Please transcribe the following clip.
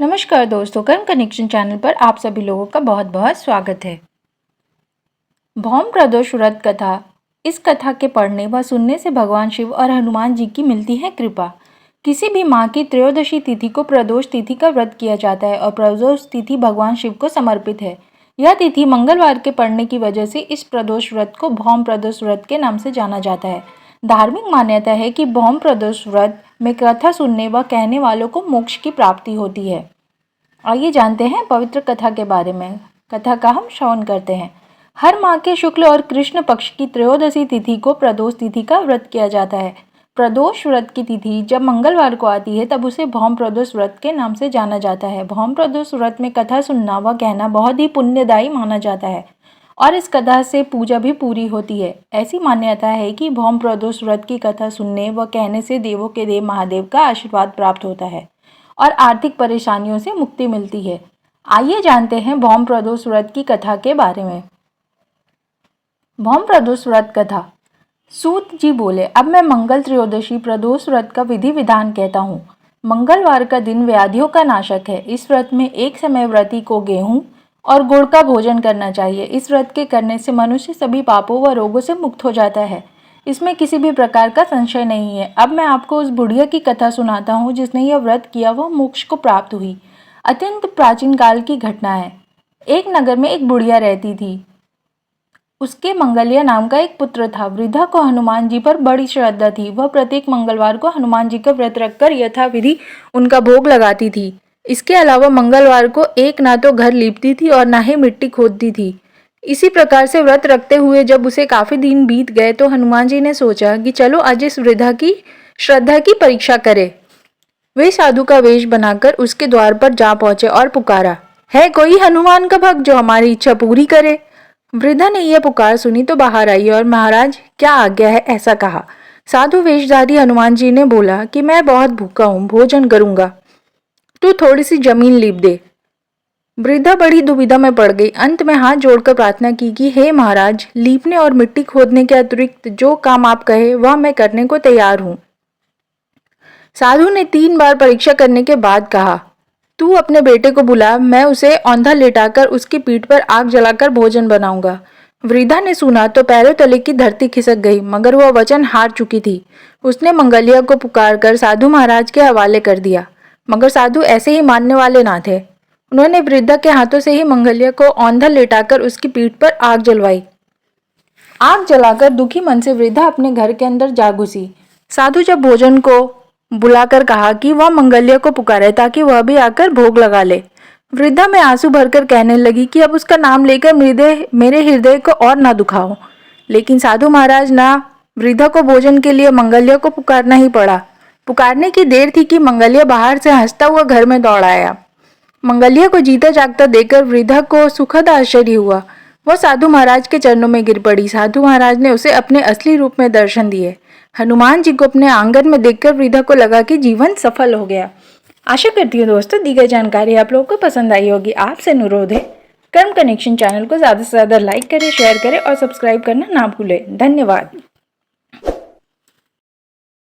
नमस्कार दोस्तों, कर्म कनेक्शन चैनल पर आप सभी लोगों का बहुत बहुत स्वागत है। भौम प्रदोष व्रत कथा। इस कथा के पढ़ने व सुनने से भगवान शिव और हनुमान जी की मिलती है कृपा। किसी भी माह की त्रयोदशी तिथि को प्रदोष तिथि का व्रत किया जाता है और प्रदोष तिथि भगवान शिव को समर्पित है। यह तिथि मंगलवार के पड़ने की वजह से इस प्रदोष व्रत को भौम प्रदोष व्रत के नाम से जाना जाता है। धार्मिक मान्यता है कि भौम प्रदोष व्रत में कथा सुनने व कहने वालों को मोक्ष की प्राप्ति होती है। आइए जानते हैं पवित्र कथा के बारे में। कथा का हम श्रवण करते हैं। हर माह के शुक्ल और कृष्ण पक्ष की त्रयोदशी तिथि को प्रदोष तिथि का व्रत किया जाता है। प्रदोष व्रत की तिथि जब मंगलवार को आती है तब उसे भौम प्रदोष व्रत के नाम से जाना जाता है। भौम प्रदोष व्रत में कथा सुनना व कहना बहुत ही पुण्यदायी माना जाता है और इस कथा से पूजा भी पूरी होती है। ऐसी मान्यता है कि भौम प्रदोष व्रत की कथा सुनने व कहने से देवों के देव महादेव का आशीर्वाद प्राप्त होता है और आर्थिक परेशानियों से मुक्ति मिलती है। आइए जानते हैं भौम प्रदोष व्रत की कथा के बारे में। भौम प्रदोष व्रत कथा। सूत जी बोले, अब मैं मंगल त्रयोदशी प्रदोष व्रत का विधि विधान कहता हूँ। मंगलवार का दिन व्याधियों का नाशक है। इस व्रत में एक समय व्रती को गेहूं और गुड़ का भोजन करना चाहिए। इस व्रत के करने से मनुष्य सभी पापों व रोगों से मुक्त हो जाता है। इसमें किसी भी प्रकार का संशय नहीं है। अब मैं आपको उस बुढ़िया की कथा सुनाता हूँ जिसने यह व्रत किया वह मोक्ष को प्राप्त हुई। अत्यंत प्राचीन काल की घटना है। एक नगर में एक बुढ़िया रहती थी। उसके मंगलिया नाम का एक पुत्र था। वृद्धा को हनुमान जी पर बड़ी श्रद्धा थी। वह प्रत्येक मंगलवार को हनुमान जी का व्रत रखकर यथाविधि उनका भोग लगाती थी। इसके अलावा मंगलवार को एक ना तो घर लीपती थी और ना ही मिट्टी खोदती थी। इसी प्रकार से व्रत रखते हुए जब उसे काफी दिन बीत गए तो हनुमान जी ने सोचा कि चलो आज इस वृद्धा की श्रद्धा की परीक्षा करें। वे साधु का वेश बनाकर उसके द्वार पर जा पहुंचे और पुकारा, है कोई हनुमान का भक्त जो हमारी इच्छा पूरी करे। वृद्धा ने यह पुकार सुनी तो बाहर आई और महाराज क्या आज्ञा है ऐसा कहा। साधु वेशधारी हनुमान जी ने बोला कि मैं बहुत भूखा हूँ, भोजन करूंगा, तू थोड़ी सी जमीन लीप दे। वृद्धा बड़ी दुविधा में पड़ गई। अंत में हाथ जोड़कर प्रार्थना की कि हे महाराज, लीपने और मिट्टी खोदने के अतिरिक्त जो काम आप कहे वह मैं करने को तैयार हूँ। साधु ने 3 बार परीक्षा करने के बाद कहा, तू अपने बेटे को बुला, मैं उसे औंधा लेटाकर उसकी पीठ पर आग जलाकर भोजन बनाऊंगा। वृद्धा ने सुना तो पैरों तले की धरती खिसक गई, मगर वह वचन हार चुकी थी। उसने मंगलिया को पुकारकर साधु महाराज के हवाले कर दिया, मगर साधु ऐसे ही मानने वाले ना थे। उन्होंने वृद्धा के हाथों से ही मंगलिया को औंधा लेटाकर उसकी पीठ पर आग जलवाई। आग जलाकर दुखी मन से वृद्धा अपने घर के अंदर जा घुसी। साधु जब भोजन को बुलाकर कहा कि वह मंगलिया को पुकारे ताकि वह भी आकर भोग लगा ले। वृद्धा में आंसू भरकर कहने लगी कि अब उसका नाम लेकर मेरे हृदय को और ना दुखाओ। लेकिन साधु महाराज ना वृद्धा को भोजन के लिए मंगलिया को पुकारना ही पड़ा। पुकारने की देर थी कि मंगलिया बाहर से हंसता हुआ घर में दौड़ आया। मंगलिया को जीता जागता देखकर वृद्धा को सुखद आश्चर्य हुआ। वह साधु महाराज के चरणों में गिर पड़ी। साधु महाराज ने उसे अपने असली रूप में दर्शन दिए। हनुमान जी को अपने आंगन में देखकर वृद्धा को लगा कि जीवन सफल हो गया। आशा करती हूँ दोस्तों दी गई जानकारी आप लोगों को पसंद आई होगी। आपसे अनुरोध है कर्म कनेक्शन चैनल को ज़्यादा से ज़्यादा लाइक करें, शेयर करें और सब्सक्राइब करना ना भूलें। धन्यवाद।